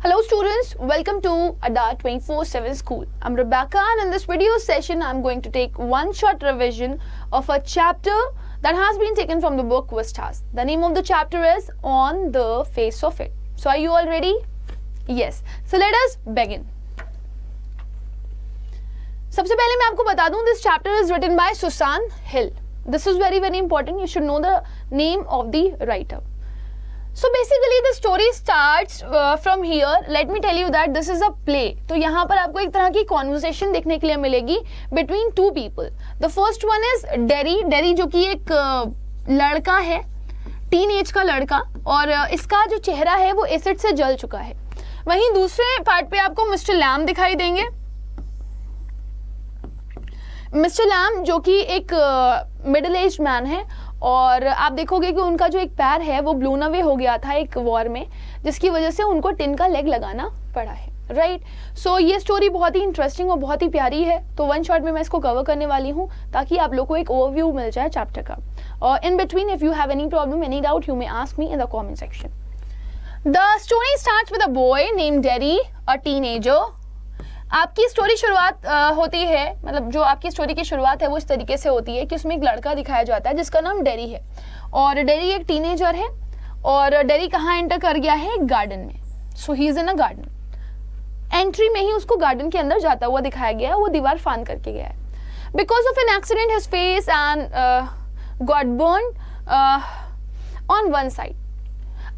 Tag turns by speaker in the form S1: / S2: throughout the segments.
S1: Hello students, welcome to Ada 24/7 School. I'm Rebecca and in this video session I'm going to take one short revision of a chapter that has been taken from the book Quiz Task. The name of the chapter is On the Face of It. So are you all ready? Yes. So let us begin. सबसे पहले मैं आपको बता दूं, this chapter is written by Susan Hill. This is very important. You should know the name of the writer. So basically the story starts from here. Let me tell you that this is a play. तो यहाँ पर आपको एक तरह की conversation देखने के लिए मिलेगी between two people. The first one is Derry. Derry जो कि एक लड़का है, टीन एज का लड़का, और इसका जो चेहरा है वो एसिड से जल चुका है. वहीं दूसरे पार्ट पे आपको मिस्टर लैम दिखाई देंगे. मिस्टर लैम जो कि एक मिडिल एज मैन है, और आप देखोगे कि उनका जो एक पैर है वो ब्लोन अवे हो गया था एक वॉर में, जिसकी वजह से उनको टिन का लेग लगाना पड़ा है. राइट. सो ये स्टोरी बहुत ही इंटरेस्टिंग और बहुत ही प्यारी है. तो वन शॉट में मैं इसको कवर करने वाली हूँ ताकि आप लोग को एक ओवरव्यू मिल जाए चैप्टर का. और in between if you have any problem, any doubt, you may ask me in the comment section. The story starts with a boy named dairy, a teenager. आपकी स्टोरी शुरुआत होती है, मतलब जो आपकी स्टोरी की शुरुआत है वो इस तरीके से होती है कि उसमें एक लड़का दिखाया जाता है जिसका नाम डेरी है, और डेरी एक टीनेजर है, और डेरी कहाँ एंटर कर गया है? एक गार्डन में. So he is in a garden. Entry में ही उसको गार्डन के अंदर जाता हुआ दिखाया गया है. वो दीवार फांद करके गया है. Because of an accident his face and got burn on one side.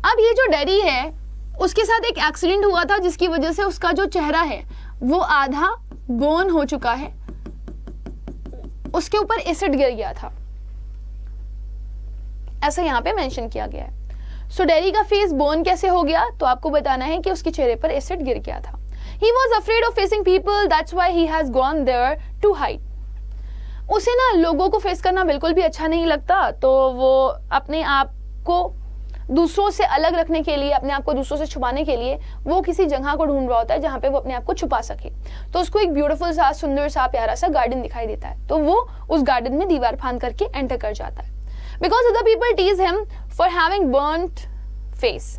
S1: अब ये जो डेरी है उसके साथ एक एक्सीडेंट हुआ था जिसकी वजह से उसका जो चेहरा है वो आधा बर्न हो चुका है. उसके ऊपर एसिड गिर गया था, ऐसा यहाँ पे मेंशन किया गया है. सो डेरी का फेस बर्न कैसे हो गया? तो आपको बताना है कि उसके चेहरे पर एसिड गिर गया था. He was afraid of facing people, that's why he has gone there to hide. उसे ना लोगों को फेस करना बिल्कुल भी अच्छा नहीं लगता, तो वो अपने आप को दूसरों से अलग रखने के लिए, अपने आप को दूसरों से छुपाने के लिए वो किसी जगह को ढूंढ रहा होता है जहाँ पे वो अपने आप को छुपा सके. तो उसको एक ब्यूटीफुल सा, सुंदर सा, प्यारा सा गार्डन दिखाई देता है, तो वो उस गार्डन में दीवार फांद करके एंटर कर जाता है. Because other people tease him for having burned face.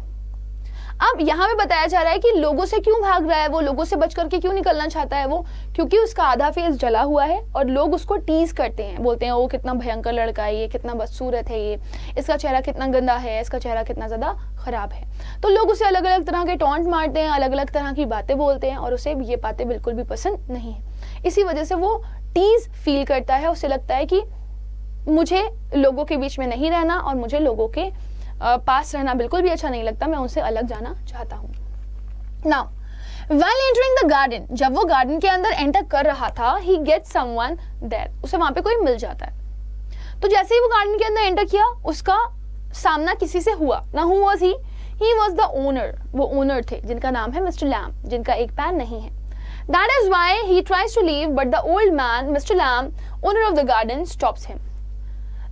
S1: अब यहाँ पे बताया जा रहा है कि लोगों से क्यों भाग रहा है वो, लोगों से बच करके क्यों निकलना चाहता है वो, क्योंकि उसका आधा फेस जला हुआ है और लोग उसको टीज करते हैं, बोलते हैं वो कितना भयंकर लड़का है, ये कितना बदसूरत है, ये इसका चेहरा कितना गंदा है, इसका चेहरा कितना ज्यादा खराब है. तो लोग उसे अलग अलग तरह के टॉन्ट मारते हैं, अलग अलग तरह की बातें बोलते हैं, और उसे ये बातें बिल्कुल भी पसंद नहीं है. इसी वजह से वो टीज फील करता है. उसे लगता है कि मुझे लोगों के बीच में नहीं रहना और मुझे लोगों के पास रहना बिल्कुल भी अच्छा नहीं लगता, मैं उनसे अलग जाना चाहता हूँ. Now while entering the garden, जब वो गार्डन के अंदर एंटर कर रहा था, he gets someone there, उसे वहां पे कोई मिल जाता है. तो जैसे ही वो गार्डन के अंदर एंटर किया, उसका सामना किसी से हुआ. ना who was he? He was the owner. वो ओनर थे जिनका नाम है मिस्टर लैम, जिनका एक पैर नहीं है. That is why he tries to leave, but the old man, Mr. Lamb, owner of the garden, stops him.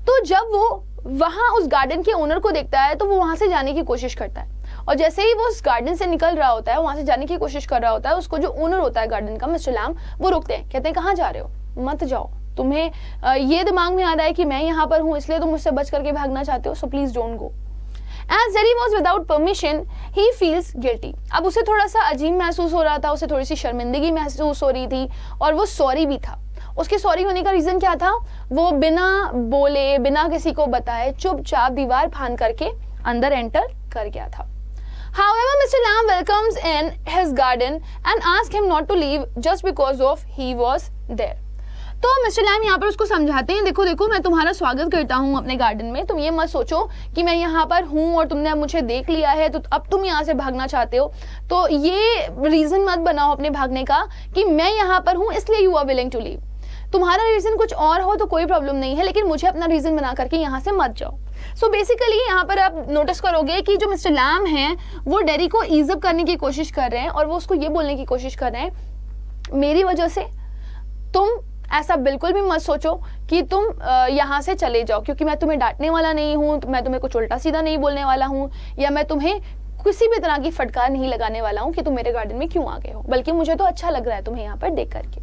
S1: तो जब वो वहां उस गार्डन के ओनर को देखता है तो वो वहां से जाने की कोशिश करता है, और जैसे ही वो उस गार्डन से निकल रहा होता है, वहां से जाने की कोशिश कर रहा होता है, उसको जो ओनर होता है गार्डन का, मिस्टर लैम, वो रोकते हैं. कहते हैं कहाँ जा रहे हो, मत जाओ. तुम्हें ये दिमाग में आ रहा है कि मैं यहाँ पर हूँ इसलिए तुम मुझसे बच करके भागना चाहते हो, so please don't go. As Jerry was without permission, he feels guilty. अब उसे थोड़ा सा अजीब महसूस हो रहा था, उसे थोड़ी सी शर्मिंदगी महसूस हो रही थी, और वो सॉरी भी था. उसके सॉरी होने का रीजन क्या था? वो बिना बोले, बिना किसी को बताए, चुपचाप दीवार फांद करके अंदर एंटर कर गया था. However, Mr. Lamb welcomes in his garden and asks him not to leave just because of he was there. तो मिस्टर लैम यहाँ पर उसको समझाते हैं, देखो देखो, मैं तुम्हारा स्वागत करता हूँ अपने गार्डन में. तुम ये मत सोचो कि मैं यहाँ पर हूँ और तुमने अब मुझे देख लिया है तो अब तुम यहाँ से भागना चाहते हो. तो ये रीजन मत बनाओ अपने भागने का कि मैं यहाँ पर हूँ इसलिए you are willing to leave. तुम्हारा रीजन कुछ और हो तो कोई प्रॉब्लम नहीं है, लेकिन मुझे अपना रीजन बना करके यहाँ से मत जाओ. सो बेसिकली यहाँ पर आप नोटिस करोगे कि जो मिस्टर लैम हैं वो डेरी को ईजअप करने की कोशिश कर रहे हैं, और वो उसको ये बोलने की कोशिश कर रहे हैं मेरी वजह से तुम ऐसा बिल्कुल भी मत सोचो कि तुम यहाँ से चले जाओ, क्योंकि मैं तुम्हें डांटने वाला नहीं हूँ, मैं तुम्हें कुछ उल्टा सीधा नहीं बोलने वाला हूँ, या मैं तुम्हें किसी भी तरह की फटकार नहीं लगाने वाला हूँ कि तुम मेरे गार्डन में क्यों आ गए हो, बल्कि मुझे तो अच्छा लग रहा है तुम्हें यहाँ पर देख करके.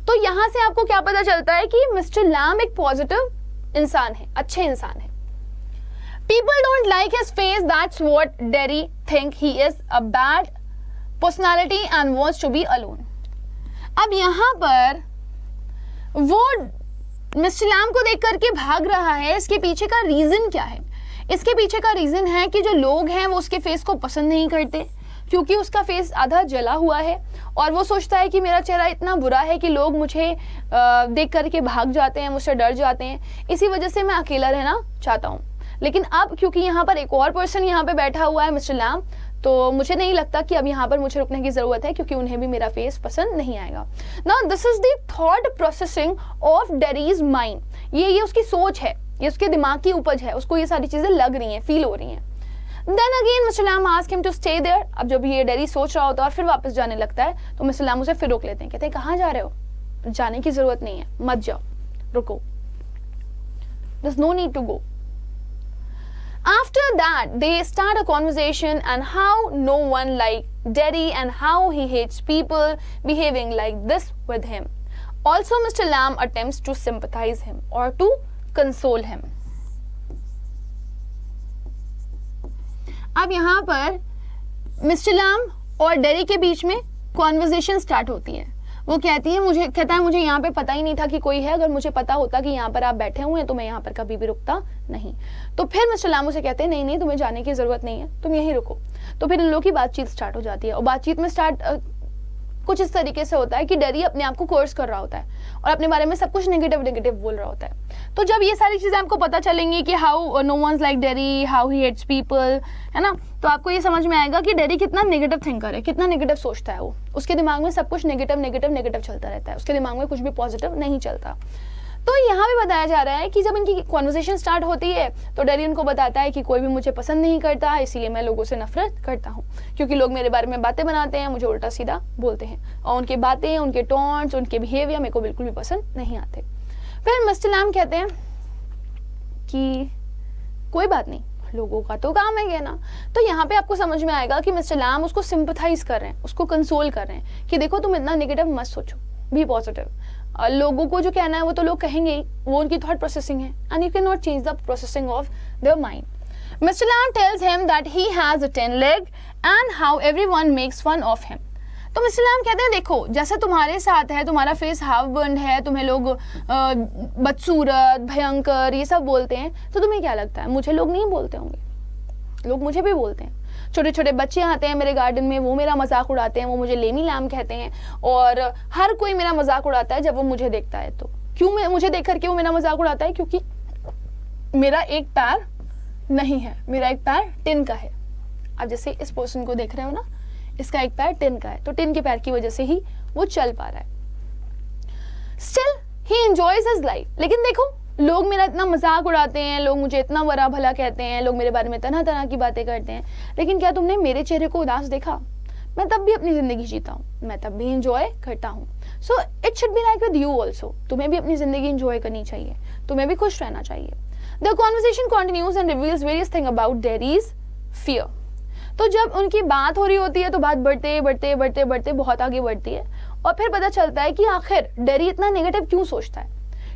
S1: तो यहाँ से आपको क्या पता चलता है कि मिस्टर लैम एक पॉजिटिव इंसान है, अच्छे इंसान है. People don't like his face, that's what Derry think. He is a bad personality and wants to be alone. अब यहाँ पर वो मिस्टर लैम को देख करके भाग रहा है, इसके पीछे का रीजन क्या है? इसके पीछे का रीजन है कि जो लोग हैं वो उसके फेस को पसंद नहीं करते, क्योंकि उसका फेस आधा जला हुआ है और वो सोचता है कि मेरा चेहरा इतना बुरा है कि लोग मुझे देख करके भाग जाते हैं, मुझसे डर जाते हैं, इसी वजह से मैं अकेला रहना चाहता हूँ। लेकिन अब क्योंकि यहाँ पर एक और पर्सन यहाँ पे बैठा हुआ है, मिस्टर लैम, तो मुझे नहीं लगता कि अब यहाँ पर मुझे रुकने की ज़रूरत है, क्योंकि उन्हें भी मेरा फेस पसंद नहीं आएगा। Now this is the thought processing of dairies mind. ये उसकी सोच है, ये उसके दिमाग की उपज है, उसको ये सारी चीज़ें लग रही हैं, फील हो रही हैं। Then again mister Lam ask him to stay there. अब जब ये डेरी सोच रहा होता है और फिर वापस जाने लगता है, तो मिस्टर लैम उसे फिर रोक लेते हैं, कहते हैं कहाँ जा रहे हो, जाने की ज़रूरत नहीं है, मत जाओ, रुको, there's no need to go. After that, they start a conversation and how no one liked Derry and how he hates people behaving like this with him. Also, Mr. Lamb attempts to sympathize him or to console him. अब यहाँ पर Mr Lam और dairy के बीच में conversation start होती है। वो कहता है मुझे यहाँ पे पता ही नहीं था कि कोई है, अगर मुझे पता होता कि यहाँ पर आप बैठे हुए हैं तो मैं यहाँ पर कभी भी रुकता नहीं। तो फिर मिस्टर लैम उसे कहते हैं नहीं तुम्हें जाने की जरूरत नहीं है, तुम यहीं रुको। तो फिर इन लोगों की बातचीत स्टार्ट हो जाती है और बातचीत में कुछ इस तरीके से होता है कि डेरी अपने आप को कोर्स कर रहा होता है और अपने बारे में सब कुछ नेगेटिव बोल रहा होता है। तो जब ये सारी चीज़ें आपको पता चलेंगी कि how no ones like Derry, how he hates people, है ना, तो आपको ये समझ में आएगा कि डेरी कितना नेगेटिव थिंकर है, कितना नेगेटिव सोचता है वो। उसके दिमाग में सब कुछ नेगेटिव चलता रहता है, उसके दिमाग में कुछ भी पॉजिटिव नहीं चलता। तो यहाँ भी बताया जा रहा है कि जब इनकी कॉन्वर्सेशन स्टार्ट होती है तो डेरी उनको बताता है कि कोई भी मुझे पसंद नहीं करता, इसीलिए मैं लोगों से नफरत करता हूँ, क्योंकि लोग मेरे बारे में बातें बनाते हैं, मुझे उल्टा सीधा बोलते हैं और उनकी बातें, उनके टॉन्ट्स, उनके बिहेवियर मेरे को बिल्कुल भी पसंद नहीं आते। फिर मिस्टर लैम कहते हैं कि कोई बात नहीं, लोगों का तो काम है कहना। तो यहाँ पे आपको समझ में आएगा कि मिस्टर लैम उसको सिंपथाइज कर रहे हैं, उसको कंसोल कर रहे हैं कि देखो तुम इतना नेगेटिव मत सोचो, बी पॉजिटिव। लोगों को जो कहना है वो तो लोग कहेंगे ही, वो उनकी थॉट प्रोसेसिंग है and you can not change the processing of their mind. Mister Lam tells him that he has a 10 leg and how everyone makes fun of him. तो मिस्टर लैम कहते हैं देखो जैसे तुम्हारे साथ है, तुम्हारा फेस हाफ बर्न्ड है, तुम्हें लोग बदसूरत, भयंकर ये सब बोलते हैं, तो तुम्हें क्या लगता है मुझे लोग नहीं बोलते होंगे? लोग मुझे भी बोलते हैं। छोटे छोटे बच्चे आते हैं मेरे गार्डन में, वो मेरा मजाक उड़ाते हैं, वो मुझे लेमी लैम कहते हैं और हर कोई मेरा मजाक उड़ाता है जब वो मुझे देखता है। तो क्यों मुझे देख करके वो मेरा मजाक उड़ाता है? क्योंकि मेरा एक पैर नहीं है, मेरा एक पैर टिन का है। अब जैसे इस पर्सन को देख रहे हो ना, इसका एक पैर टिन का है, तो टिन के पैर की वजह से ही वो चल पा रहा है। Still he enjoys his life. लेकिन देखो लोग मेरा इतना मजाक उड़ाते हैं, लोग मुझे इतना बुरा भला कहते हैं, लोग मेरे बारे में तरह तरह की बातें करते हैं, लेकिन क्या तुमने मेरे चेहरे को उदास देखा? मैं तब भी अपनी जिंदगी जीता हूँ, मैं तब भी इंजॉय करता हूँ। So it should be like with you also. तुम्हें भी अपनी जिंदगी इंजॉय करनी चाहिए, तुम्हें भी खुश रहना चाहिए। The conversation continues and reveals various thing about dairies fear. तो जब उनकी बात हो रही होती है तो बात बढ़ते बहुत आगे बढ़ती है और फिर पता चलता है कि आखिर डेरी इतना नेगेटिव क्यों सोचता है,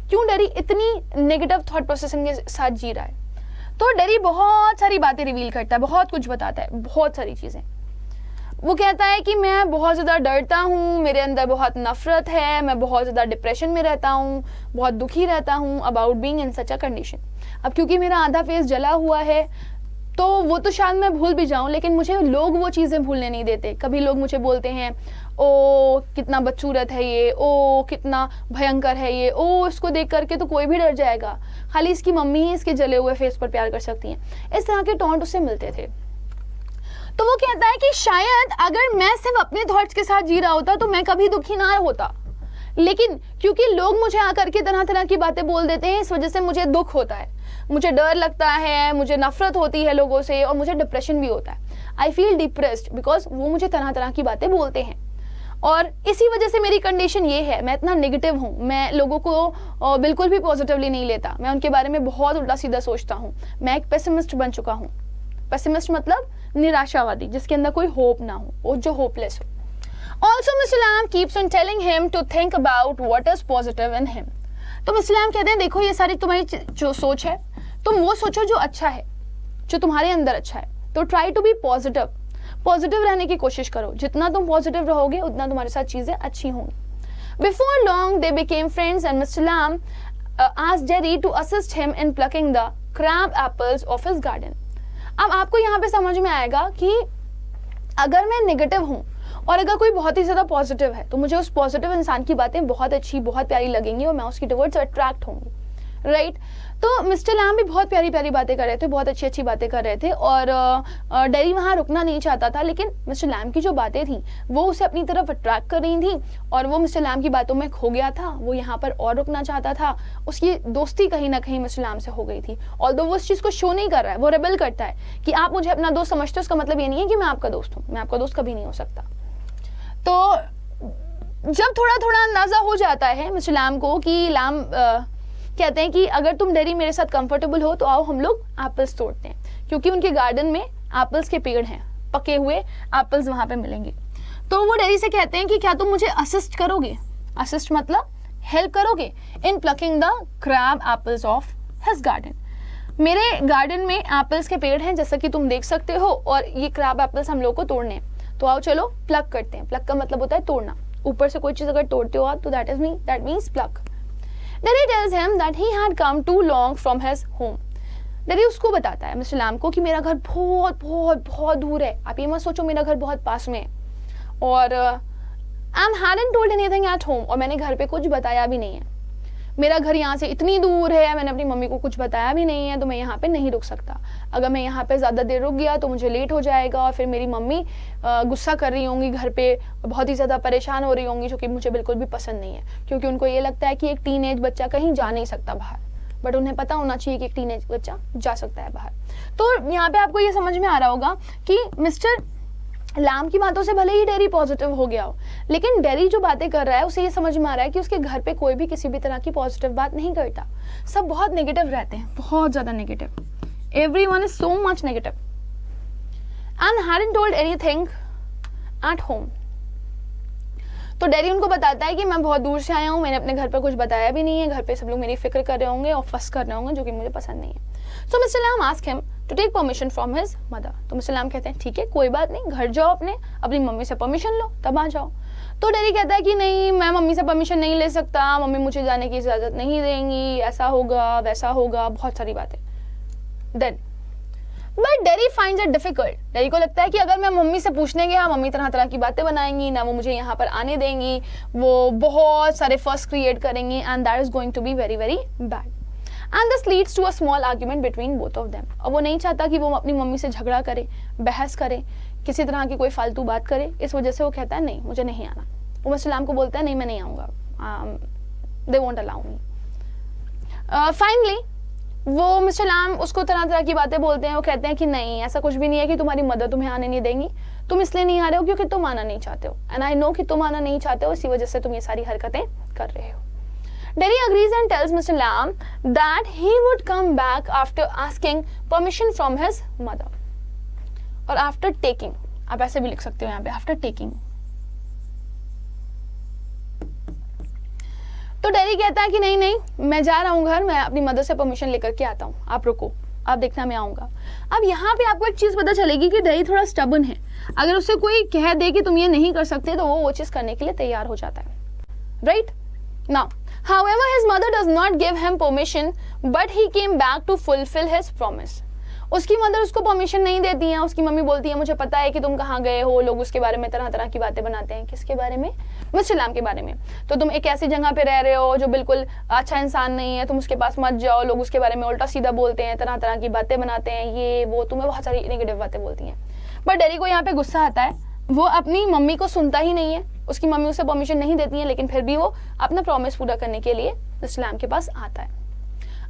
S1: क्यों डेरी इतनी नेगेटिव थॉट प्रोसेसिंग के साथ जी रहा है। तो डेरी बहुत सारी बातें रिवील करता है, बहुत कुछ बताता है, बहुत सारी चीजें। वो कहता है कि मैं बहुत ज़्यादा डरता हूँ, मेरे अंदर बहुत नफरत है, मैं बहुत ज़्यादा डिप्रेशन में रहता हूँ, बहुत दुखी रहता हूँ about being in such a condition. अब क्योंकि मेरा आधा फेस जला हुआ है तो वो तो शायद मैं भूल भी जाऊं, लेकिन मुझे लोग वो चीज़ें भूलने नहीं देते। कभी लोग मुझे बोलते हैं ओ कितना बदसूरत है ये, ओ कितना भयंकर है ये, ओ इसको देख करके तो कोई भी डर जाएगा, खाली इसकी मम्मी ही इसके जले हुए फेस पर प्यार कर सकती हैं। इस तरह के टॉन्ट उससे मिलते थे। तो वो कहता है कि शायद अगर मैं सिर्फ अपने थॉट्स के साथ जी रहा होता तो मैं कभी दुखी ना होता, लेकिन क्योंकि लोग मुझे आकर के तरह तरह की बातें बोल देते हैं, इस वजह से मुझे दुख होता है, मुझे डर लगता है, मुझे नफरत होती है लोगों से और मुझे डिप्रेशन भी होता है। आई फील डिप्रेस्ड बिकॉज वो मुझे तरह तरह की बातें बोलते हैं और इसी वजह से मेरी कंडीशन ये है, मैं इतना नेगेटिव हूँ, मैं लोगों को बिल्कुल भी पॉजिटिवली नहीं लेता, मैं उनके बारे में बहुत उल्टा सीधा सोचता हूँ, मैं एक पेसिमिस्ट बन चुका हूँ। पेसिमिस्ट मतलब निराशावादी, जिसके अंदर कोई होप ना हो, वो जो होपलेस हो। Also, Mr. Lamb keeps on telling him to think about what is positive in him. तो मिस्टर लैम कहते हैं देखो ये सारी तुम्हारी जो सोच है, तुम वो सोचो जो अच्छा है, जो तुम्हारे अंदर अच्छा है। तो try to be positive. Positive रहने की कोशिश करो, जितना तुम पॉजिटिव रहोगे उतना तुम्हारे साथ चीजें अच्छी होंगी. Before long they became friends and mister Lam asked Derry to assist him in plucking the crab apples of his garden. अब आपको यहाँ पे समझ में आएगा कि अगर मैं नेगेटिव हूँ और अगर कोई बहुत ही ज़्यादा पॉजिटिव है तो मुझे उस पॉजिटिव इंसान की बातें बहुत अच्छी, बहुत प्यारी लगेंगी और मैं उसकी टुवर्ड्स अट्रैक्ट होंगी, राइट. तो मिस्टर लैम भी बहुत प्यारी प्यारी बातें कर रहे थे, बहुत अच्छी अच्छी बातें कर रहे थे और डेरी वहाँ रुकना नहीं चाहता था, लेकिन मिस्टर लैम की जो बातें थी वो उसे अपनी तरफ अट्रैक्ट कर रही थी और वो मिस्टर लैम की बातों में खो गया था. वो यहाँ पर और रुकना चाहता था. उसकी दोस्ती कहीं ना कहीं मिस्टर लैम से हो गई थी. ऑल्दो वो उस चीज़ को शो नहीं कर रहा है, वो रेबल करता है कि आप मुझे अपना दोस्त समझते हो, उसका मतलब ये नहीं है कि मैं आपका दोस्त हूँ. मैं आपका दोस्त कभी नहीं हो सकता. तो जब थोड़ा थोड़ा अंदाजा हो जाता है मिस्टर लैम को कि लैम कहते हैं कि अगर तुम डेरी मेरे साथ कंफर्टेबल हो तो आओ हम लोग एप्पल्स तोड़ते हैं, क्योंकि उनके गार्डन में एप्पल्स के पेड़ हैं, पके हुए एप्पल्स वहां पे मिलेंगे. तो वो डेरी से कहते हैं कि क्या तुम मुझे असिस्ट करोगे, असिस्ट मतलब हेल्प करोगे, in plucking the crab apples of his garden. मेरे गार्डन में एप्पल्स के पेड़ हैं जैसा कि तुम देख सकते हो और ये क्रैब एप्पल्स हम लोग को तोड़ने हैं, तो आओ चलो प्लक करते हैं. प्लक का मतलब होता है तोड़ना. ऊपर से कोई चीज अगर तोड़ते हो आप तो that means pluck. Derry tells him that he had come too long from his home. Derry उसको बताता है मिस्टर लैम को कि मेरा घर बहुत बहुत बहुत दूर है. आप ये मत सोचो मेरा घर बहुत पास में है. और and hadn't told anything at home, और मैंने घर पे कुछ बताया भी नहीं है. मेरा घर यहाँ से इतनी दूर है, मैंने अपनी मम्मी को कुछ बताया भी नहीं है, तो मैं यहाँ पे नहीं रुक सकता. अगर मैं यहाँ पे ज़्यादा देर रुक गया तो मुझे लेट हो जाएगा और फिर मेरी मम्मी गुस्सा कर रही होंगी घर पे, बहुत ही ज़्यादा परेशान हो रही होंगी, जो कि मुझे बिल्कुल भी पसंद नहीं है, क्योंकि उनको ये लगता है कि एक टीनेज बच्चा कहीं जा नहीं सकता बाहर, बट उन्हें पता होना चाहिए कि एक टीनेज बच्चा जा सकता है बाहर. तो यहाँ पे आपको ये समझ में आ रहा होगा कि मिस्टर लैम की बातों से भले ही डेरी पॉजिटिव हो गया हो, लेकिन डेरी जो बातें कर रहा है उसे ये समझ में आ रहा है कि उसके घर पे कोई भी किसी भी तरह की पॉजिटिव बात नहीं करता. सब बहुत नेगेटिव रहते हैं, बहुत ज़्यादा negative. Everyone is so much negative. And hadn't told anything at home. तो डेरी उनको बताता है कि मैं बहुत दूर से आया हूँ, मैंने अपने घर पर कुछ बताया भी नहीं है, घर पे सब लोग मेरी फिक्र कर रहे होंगे और फस कर रहे होंगे, जो कि मुझे पसंद नहीं है. So mister Lam ask him to take permission from his mother. तो मिस्टर लैम कहते हैं ठीक है कोई बात नहीं, घर जाओ, अपनी मम्मी से परमिशन लो तब आ जाओ. तो डेरी कहता है कि नहीं, मैं मम्मी से परमिशन नहीं ले सकता, मम्मी मुझे जाने की इजाज़त नहीं देंगी, ऐसा होगा वैसा होगा, बहुत सारी बातें. Then but Derry finds it difficult. Derry को लगता है कि अगर मैं मम्मी से पूछने गया, मम्मी तरह तरह की बातें बनाएंगी, ना वो मुझे यहाँ पर आने देंगी, वो बहुत सारे फर्स्ट क्रिएट करेंगी, and that is going to be very very bad. And this leads to a small argument between both of them. और वो नहीं चाहता कि वो अपनी मम्मी से झगड़ा करे, बहस करे, किसी तरह की कोई फालतू बात करे. इस वजह से वो कहता है नहीं मुझे नहीं आना. वो मिस्टर लैम को बोलता है नहीं मैं नहीं आऊँगा, they won't allow me. Finally वो मिस्टर लैम उसको तरह तरह की बातें बोलते हैं. वो कहते हैं कि नहीं ऐसा कुछ भी नहीं है कि तुम्हारी मदर तुम्हें आने नहीं देंगी, तुम इसलिए नहीं आ रहे हो क्योंकि तुम आना नहीं चाहते हो, एंड आई नो कि तुम आना नहीं चाहते हो, इसी वजह से तुम ये सारी हरकतें कर रहे हो. Derry agrees and tells Mr. Lamb that he would come back after asking permission from his mother. और after taking, आप ऐसे भी लिख सकते हो यहाँ पे after taking. तो डेरी कहता है कि नहीं नहीं मैं जा रहा हूँ घर, मैं अपनी मदर से परमिशन लेकर के आता हूँ, आप रुको, आप देखना मैं आऊँगा. अब यहाँ पे आपको एक चीज़ पता चलेगी कि डेरी थोड़ा स्टबन है. अगर उससे कोई कह दे कि तुम ये नहीं कर सकते तो वो चीज़ करने के लिए तैयार हो जाता है. Right now however his mother does not give him permission but he came back to fulfill his promise. उसकी मदर उसको परमिशन नहीं देती हैं. उसकी मम्मी बोलती है मुझे पता है कि तुम कहाँ गए हो. लोग उसके बारे में तरह तरह की बातें बनाते हैं. किसके बारे में? मिस्टर लैम के बारे में. तो तुम एक ऐसी जगह पे रह रहे हो जो बिल्कुल अच्छा इंसान नहीं है, तुम उसके पास मत जाओ. लोग उसके बारे में उल्टा सीधा बोलते हैं, तरह तरह की बातें बनाते हैं, ये वो, तुम्हें बहुत सारी नेगेटिव बातें बोलती हैं. बट डेरी को यहाँ पे गुस्सा आता है. वो अपनी मम्मी को सुनता ही नहीं है. उसकी मम्मी उसे परमिशन नहीं देती है, लेकिन फिर भी वो अपना प्रॉमिस पूरा करने के लिए मिस्टर लैम के पास आता है.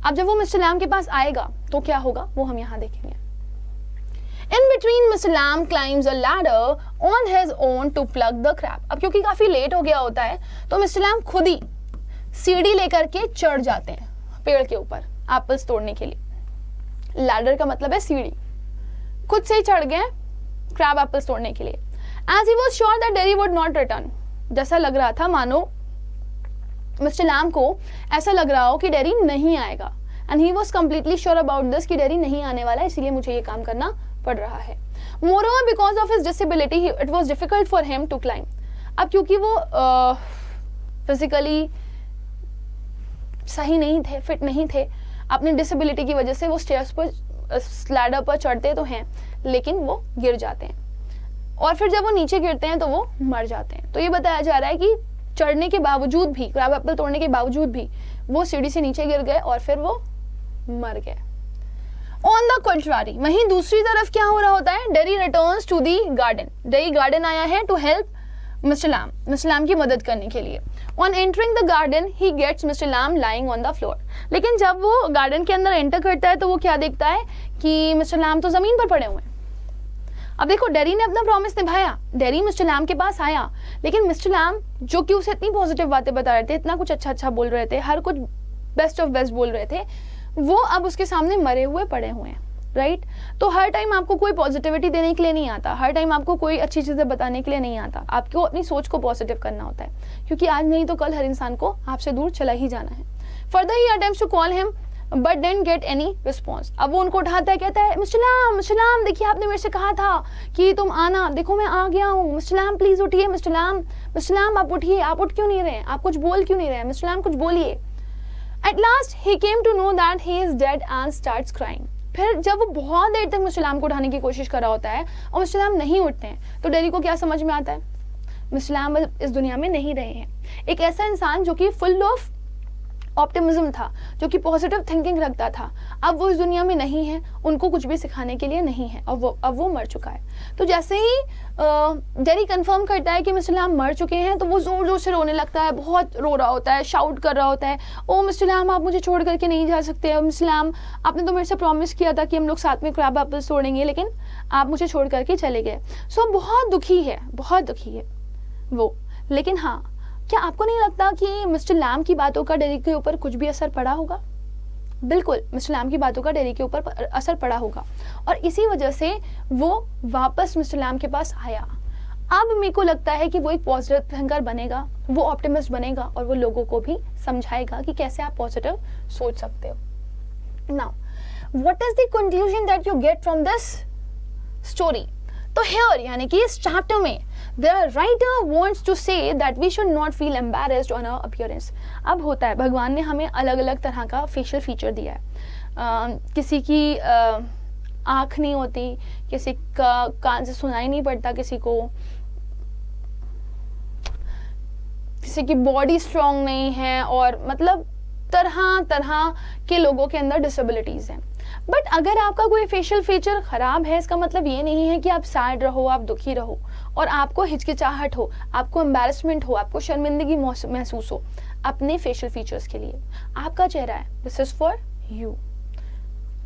S1: अब जब वो मिस्टर लैम के पास आएगा तो क्या होगा वो हम यहाँ देखेंगे. In between, Mr. Lamb climbs a ladder on his own to pluck the crab. अब क्योंकि काफी लेट हो गया होता है तो मिस्टर लैम खुद ही सीढ़ी लेकर के चढ़ जाते हैं पेड़ के ऊपर एप्पल्स तोड़ने के लिए. लैडर का मतलब है सीढ़ी. खुद से ही चढ़ गए क्रैब एप्पल्स तोड़ने के लिए. As he was sure that Derry would not return. जैसा लग रहा था मानो मिस्टर लैम को ऐसा लग रहा हो कि डेरी नहीं आएगा. And he was completely sure about this कि डेरी नहीं आने वाला है, इसीलिए मुझे ये काम करना पड़ रहा है। Moreover, because of his disability, it was difficult for him to climb. अब क्योंकि वो फिजिकली सही नहीं थे, फिट नहीं थे, अपनी डिसेबिलिटी की वजह से वो स्टेयर्स पर, लैडर पर चढ़ते तो हैं लेकिन वो गिर जाते हैं, और फिर जब वो नीचे गिरते हैं तो वो मर जाते हैं। तो ये बताया जा रहा है कि चढ़ने के बावजूद भी, क्रैब एप्पल तोड़ने के बावजूद भी वो सीढ़ी से नीचे गिर गए और फिर वो मर गए। ऑन द कंट्रारी, वहीं दूसरी तरफ क्या हो रहा होता है, Derry returns to the garden. Derry garden आया है टू हेल्प मिस्टर लैम की मदद करने के लिए। On entering the garden he gets mister Lam lying on the floor. लेकिन जब वो गार्डन के अंदर एंटर करता है तो वो क्या देखता है कि मिस्टर लैम तो जमीन पर पड़े हुए हैं। अब देखो, डेरी ने अपना प्रॉमिस निभाया, डेरी मिस्टर लैम के पास आया, लेकिन मिस्टर लैम जो कि उसे इतनी पॉजिटिव बातें बता रहे थे, इतना कुछ अच्छा बोल रहे थे, हर कुछ बेस्ट ऑफ बेस्ट बोल रहे थे, वो अब उसके सामने मरे हुए पड़े हुए हैं, राइट। तो हर टाइम आपको कोई पॉजिटिविटी देने के लिए नहीं आता, हर टाइम आपको कोई अच्छी चीजें बताने के लिए नहीं आता, आपको अपनी सोच को पॉजिटिव करना होता है, क्योंकि आज नहीं तो कल हर इंसान को आपसे दूर चला ही जाना है। Further he attempts to call him but didn't get any response. अब वो उनको उठाता है, कहता है मिस्टर लैम देखिए आपने मेरे से कहा था कि तुम आना, देखो मैं आ गया हूँ, मिस्टर लैम प्लीज उठिए, मिस्टर लैम आप उठिए, आप उठ क्यों नहीं रहे, आप कुछ बोल क्यों नहीं रहे, मिस्टर लैम कुछ बोलिए। At last he came to know that he is dead and starts crying. फिर जब वो बहुत देर तक मिस्टर लैम को उठाने की कोशिश कर रहा होता है और मिस्टर लैम नहीं उठते हैं, तो डेरी को क्या समझ में आता है, मिस्टर लैम इस दुनिया में नहीं रहे हैं। एक ऐसा इंसान जो कि फुल ऑफ ऑप्टिमिज्म था, जो कि पॉजिटिव थिंकिंग रखता था, अब वो इस दुनिया में नहीं है, उनको कुछ भी सिखाने के लिए नहीं है, अब वो मर चुका है। तो जैसे ही डेरी कंफर्म करता है कि मिस्टर लैम मर चुके हैं, तो वो जोर जोर से रोने लगता है, बहुत रो रहा होता है, शाउट कर रहा होता है, ओ मिस्टर लैम आप मुझे छोड़ करके नहीं जा सकते, मिस्टर लैम आपने तो मेरे से प्रॉमिस किया था कि हम लोग साथ में क्रैब एप्पल्स तोड़ेंगे, लेकिन आप मुझे छोड़ करके चले गए। सो बहुत दुखी है वो। लेकिन हाँ, क्या आपको नहीं लगता कि मिस्टर लैम की बातों का डेरी के ऊपर कुछ भी असर पड़ा होगा? बिल्कुल, मिस्टर लैम की बातों का डेरी के ऊपर असर पड़ा होगा, और इसी वजह से वो वापस मिस्टर लैम के पास आया। अब मेरे को लगता है कि वो एक पॉजिटिव थिंकर बनेगा, वो ऑप्टिमिस्ट बनेगा, और वो लोगों को भी समझाएगा कि कैसे आप पॉजिटिव सोच सकते हो। Now what is the conclusion that you get from this story? तो हियर, यानी कि इस चैप्टर में the writer wants to say that we should not feel embarrassed on our appearance. अब होता है, भगवान ने हमें अलग अलग तरह का फेशियल फीचर दिया है। किसी की आँख नहीं होती, किसी का कान से सुनाई नहीं पड़ता, किसी की बॉडी स्ट्रॉन्ग नहीं है, और मतलब तरह तरह के लोगों के अंदर डिसेबिलिटीज हैं। बट अगर आपका कोई फेशियल फीचर खराब है, इसका मतलब ये नहीं है कि आप सैड रहो, आप दुखी रहो, और आपको हिचकिचाहट हो, आपको एम्बैरेसमेंट हो, आपको शर्मिंदगी महसूस हो अपने फेशियल फीचर्स के लिए। आपका चेहरा है, this is for you,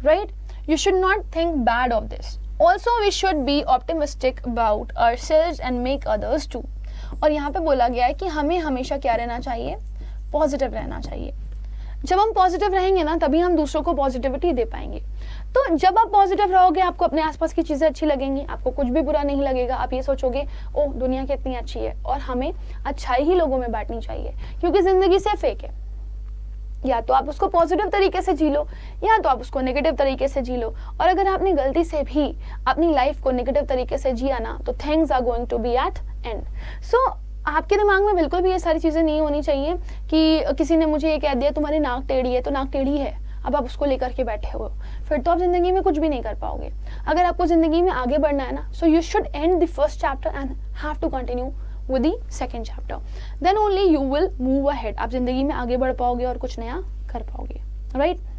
S1: right? You should not think bad of this. Also we should be optimistic about ourselves and make others too. और यहाँ पे बोला गया है कि हमें हमेशा क्या रहना चाहिए, पॉजिटिव रहना चाहिए। जब हम पॉजिटिव रहेंगे ना, तभी हम दूसरों को पॉजिटिविटी दे पाएंगे। तो जब आप पॉजिटिव रहोगे, आपको अपने आसपास की चीज़ें अच्छी लगेंगी, आपको कुछ भी बुरा नहीं लगेगा। आप ये सोचोगे, ओह दुनिया कितनी अच्छी है, और हमें अच्छाई ही लोगों में बांटनी चाहिए, क्योंकि ज़िंदगी सिर्फ एक है। या तो आप उसको पॉजिटिव तरीके से जी लो, या तो आप उसको नेगेटिव तरीके से जी लो। और अगर आपने गलती से भी अपनी लाइफ को नेगेटिव तरीके से जिया ना, तो things are going to be at end. So आपके दिमाग में बिल्कुल भी ये सारी चीज़ें नहीं होनी चाहिए कि किसी ने मुझे ये कह दिया तुम्हारी नाक टेढ़ी है, तो नाक टेढ़ी है, अब आप उसको लेकर के बैठे हो, फिर तो आप जिंदगी में कुछ भी नहीं कर पाओगे। अगर आपको जिंदगी में आगे बढ़ना है ना, so you should end the first chapter and have to continue with the second chapter, then only you will move ahead. आप जिंदगी में आगे बढ़ पाओगे और कुछ नया कर पाओगे, राइट?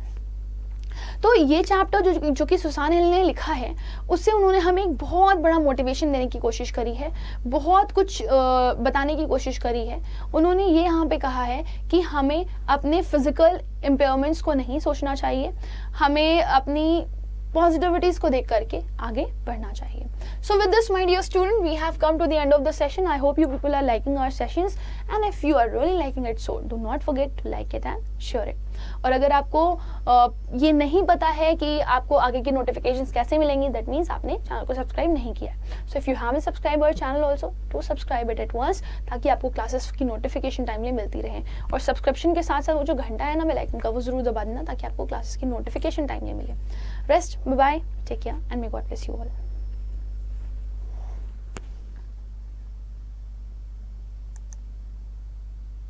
S1: तो ये चैप्टर जो कि सुसान हिल ने लिखा है, उससे उन्होंने हमें एक बहुत बड़ा मोटिवेशन देने की कोशिश करी है, बहुत कुछ बताने की कोशिश करी है। उन्होंने ये यहाँ पे कहा है कि हमें अपने फिजिकल इम्पेयरमेंट्स को नहीं सोचना चाहिए, हमें अपनी पॉजिटिविटीज को देख करके आगे बढ़ना चाहिए। So with this, my dear student, we have come to the end of the session. I hope you people are liking our sessions, and if you are really liking it, so do not forget to like it and share it. और अगर आपको ये नहीं पता है कि आपको आगे की नोटिफिकेशंस कैसे मिलेंगी, that means आपने चैनल को सब्सक्राइब नहीं किया। So if you haven't subscribed our channel also, do subscribe it at once, ताकि आपको क्लासेस की नोटिफिकेशन टाइमली मिलती रहे। और सब्सक्रिप्शन के साथ साथ वो जो घंटा है ना बेल आइकन का, वो जरूर दबा देना, ताकि आपको क्लासेस की नोटिफिकेशन टाइमली मिले, Rest, bye bye, take care, and may God bless you all.